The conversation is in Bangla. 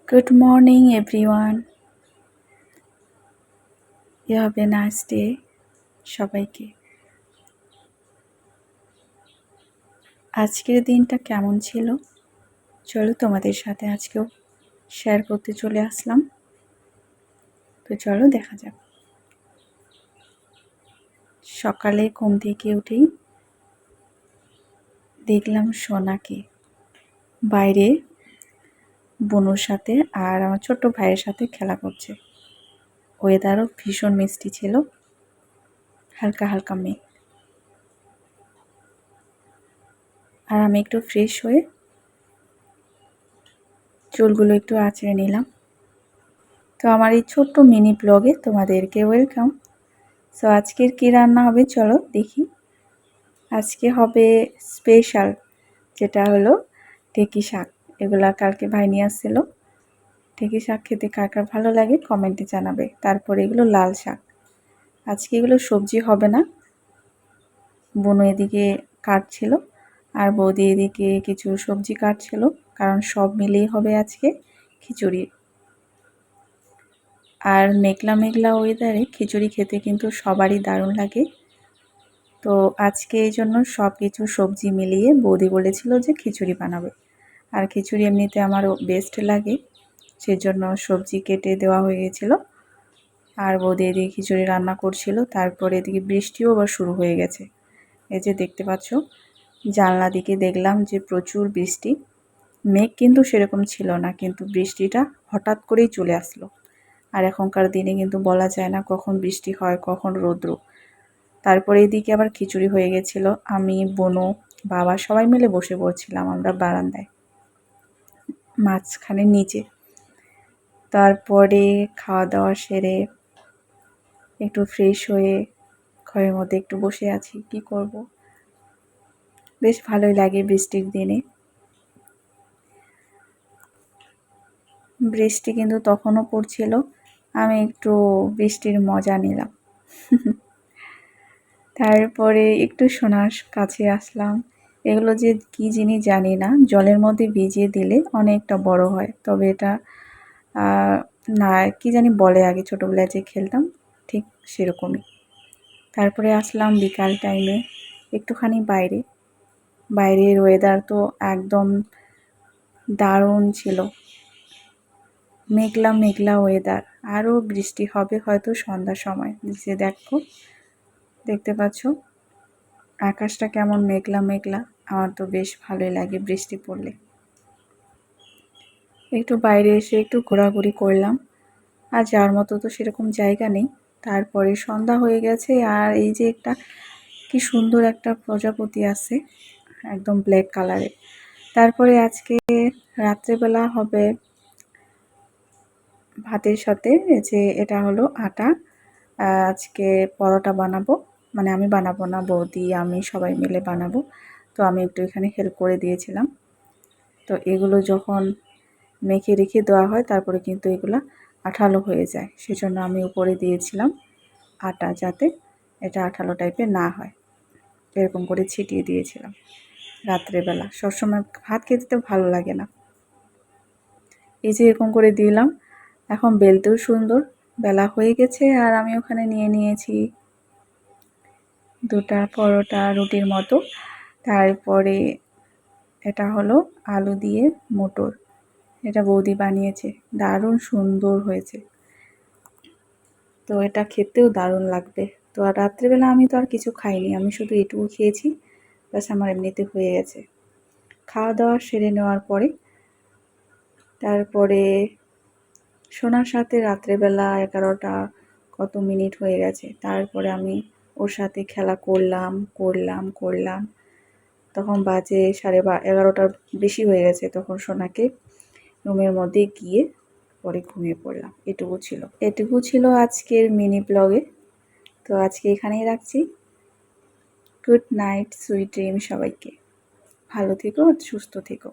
Good morning, everyone. You have a nice day. সবাইকে আজকের দিনটা কেমন ছিল চলো তোমাদের সাথে আজকেও শেয়ার করতে চলে আসলাম। তো চলো দেখা যাক। সকালে ঘুম থেকে উঠেই দেখলাম সোনাকে বাইরে বনুর সাথে আর আমার ছোট্ট ভাইয়ের সাথে খেলা করছে। ওয়েদারও ভীষণ মিষ্টি ছিল, হালকা হালকা মেঘ। আর আমি একটু ফ্রেশ হয়ে চুলগুলো একটু আঁচড়ে নিলাম। তো আমার এই ছোট্ট মিনি ব্লগে তোমাদেরকে ওয়েলকাম। সো আজকের কী রান্না হবে চলো দেখি। আজকে হবে স্পেশাল, যেটা হলো ঢেঁকি শাক। এগুলা কালকে ভাই নিয়ে আসছিল। ঢেঁকি শাক খেতে কার কার ভালো লাগে কমেন্টে জানাবে। তারপরে এগুলো লাল শাক। আজকে এগুলো সবজি হবে না, বোনু এদিকে কাটছিল আর বৌদি এদিকে কিছু সবজি কাটছিল, কারণ সব মিলেই হবে আজকে খিচুড়ি। আর মেঘলা মেঘলা ওয়েদারে খিচুড়ি খেতে কিন্তু সবারই দারুণ লাগে। তো আজকে এই জন্য সব কিছু সবজি মিলিয়ে বৌদি বলেছিল যে খিচুড়ি বানাবে। আর খিচুড়ি এমনিতে আমারও বেস্ট লাগে, সেজন্য সবজি কেটে দেওয়া হয়ে গেছিলো। আর বৌদি এদিকে খিচুড়ি রান্না করছিল। তারপরে এদিকে বৃষ্টিও আবার শুরু হয়ে গেছে। এই যে দেখতে পাচ্ছ, জানলা দিকে দেখলাম যে প্রচুর বৃষ্টি। মেঘ কিন্তু সেরকম ছিল না, কিন্তু বৃষ্টিটা হঠাৎ করেই চলে আসলো। আর এখনকার দিনে কিন্তু বলা যায় না কখন বৃষ্টি হয় কখন রৌদ্র। তারপরে এদিকে আবার খিচুড়ি হয়ে গেছিল। আমি, বোনু, বাবা সবাই মিলে বসে পড়ছিলাম আমরা বারান্দায়, মাঝখানে নিচে। তারপরে খাওয়া দাওয়া সেরে একটু ফ্রেশ হয়ে ঘরের মধ্যে একটু বসে আছি, কি করব। বেশ ভালোই লাগে বৃষ্টির দিনে। বৃষ্টি কিন্তু তখনও পড়ছিল, আমি একটু বৃষ্টির মজা নিলাম। তারপরে একটু সোনার কাছে আসলাম। এগুলো যে কি জিনিস জানি না, জলের মধ্যে ভিজিয়ে দিলে অনেকটা বড় হয়। তবে এটা না কি জানি বলে, আগে ছোটোবেলায় যে খেলতাম ঠিক সেরকমই। তারপরে আসলাম বিকাল টাইমে একটুখানি বাইরের ওয়েদার তো একদম দারুণ ছিল, মেঘলা মেঘলা ওয়েদার। আরও বৃষ্টি হবে হয়তো সন্ধ্যার সময়। নিচে দেখতে পাচ্ছ আকাশটা কেমন মেঘলা মেঘলা। আমার তো বেশ ভালোই লাগে বৃষ্টি পড়লে। একটু বাইরে এসে একটু ঘোরাঘুরি করলাম, আর যাওয়ার মতো তো সেরকম জায়গা নেই। তারপরে সন্ধ্যা হয়ে গেছে, আর এই যে একটা কি সুন্দর একটা প্রজাপতি আছে একদম ব্ল্যাক কালারের। তারপরে আজকে রাত্রেবেলা হবে ভাতের সাথে যে এটা হলো আটা। আজকে পরোটা বানাবো, মানে আমি বানাবো না, বৌদি আমি সবাই মিলে বানাবো। তো আমি একটু এখানে হেল্প করে দিয়েছিলাম। তো এগুলো যখন মেখে রেখে দেওয়া হয় তারপরে কিন্তু এগুলো আঠালো হয়ে যায়, সেজন্য আমি উপরে দিয়েছিলাম আটা, যাতে এটা আঠালো টাইপের না হয়। এরকম করে ছিটিয়ে দিয়েছিলাম। রাত্রেবেলা সবসময় ভাত খেতে তো ভালো লাগে না, এই যে এরকম করে দিলাম। এখন বেলতেও সুন্দর, বেলা হয়ে গেছে। আর আমি ওখানে নিয়ে নিয়েছি দুটা পরোটা রুটির মতো। তারপরে এটা হলো আলু দিয়ে মটর, এটা বৌদি বানিয়েছে, দারুণ সুন্দর হয়েছে। তো এটা খেতেও দারুণ লাগবে। তো আর রাত্রিবেলা আমি তো আর কিছু খাইনি, আমি শুধু এটুকু খেয়েছি, ব্যাস আমার এমনিতে হয়ে গেছে। খাওয়া দাওয়া সেরে নেওয়ার পরে তারপরে সোনার সাথে রাত্রেবেলা 11টা কত মিনিট হয়ে গেছে। তারপরে আমি ওর সাথে খেলা করলাম। তখন বাজে 11:30 বেশি হয়ে গেছে। তখন সোনাকে রুমের মধ্যে গিয়ে পরে ঘুমিয়ে পড়লাম। এটুকু ছিল আজকের মিনি ব্লগে। তো আজকে এখানেই রাখছি। গুড নাইট, সুইট ড্রিম সবাইকে। ভালো থেকো, সুস্থ থেকো।